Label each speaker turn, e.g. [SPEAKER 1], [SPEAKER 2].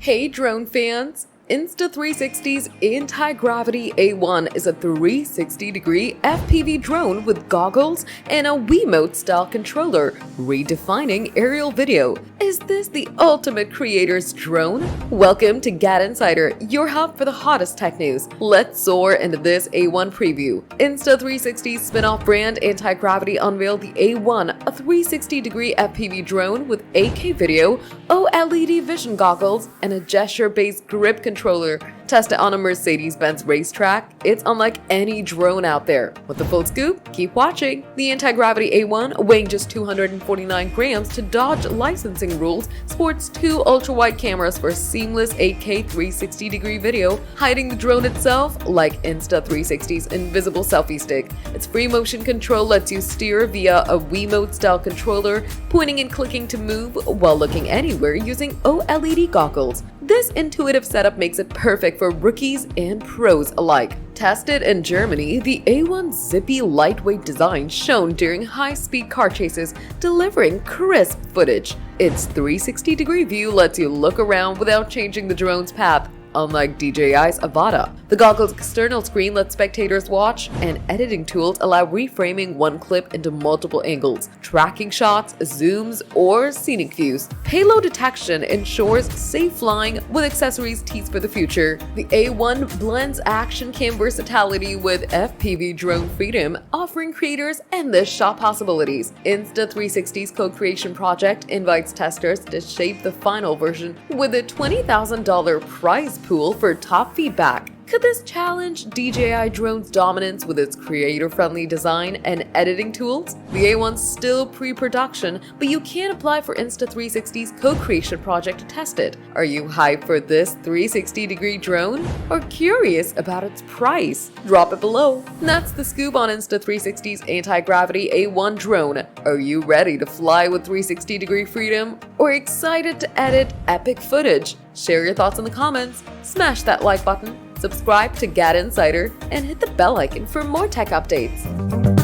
[SPEAKER 1] Hey drone fans! Insta360's Antigravity A1 is a 360-degree FPV drone with goggles and a Wiimote-style controller, redefining aerial video. Is this the ultimate creator's drone? Welcome to GadInsider, your hub for the hottest tech news. Let's soar into this A1 preview. Insta360's spin-off brand Antigravity unveiled the A1, a 360-degree FPV drone with 8K video, OLED vision goggles, and a gesture-based grip controller. Tested on a Mercedes-Benz racetrack, it's unlike any drone out there. With the full scoop, keep watching. The Antigravity A1, weighing just 249 grams to dodge licensing rules, sports two ultra-wide cameras for seamless 8K 360-degree video, hiding the drone itself like Insta360's invisible selfie stick. Its free motion control lets you steer via a Wiimote-style controller, pointing and clicking to move while looking anywhere using OLED goggles. This intuitive setup makes it perfect for rookies and pros alike. Tested in Germany, the A1's zippy, lightweight design shone during high-speed car chases, delivering crisp footage. Its 360-degree view lets you look around without changing the drone's path, unlike DJI's Avata. The goggle's external screen lets spectators watch, and editing tools allow reframing one clip into multiple angles, tracking shots, zooms, or scenic views. Payload detection ensures safe flying with accessories teased for the future. The A1 blends action cam versatility with FPV drone freedom, offering creators endless shot possibilities. Insta360's co-creation project invites testers to shape the final version with a $20,000 prize pool for top feedback. Could this challenge DJI drone's dominance with its creator-friendly design and editing tools? The A1's still pre-production, but you can apply for Insta360's co-creation project to test it. Are you hyped for this 360-degree drone? Or curious about its price? Drop it below. That's the scoop on Insta360's Antigravity A1 drone. Are you ready to fly with 360-degree freedom? Or excited to edit epic footage? Share your thoughts in the comments, smash that like button, subscribe to GadInsider, and hit the bell icon for more tech updates.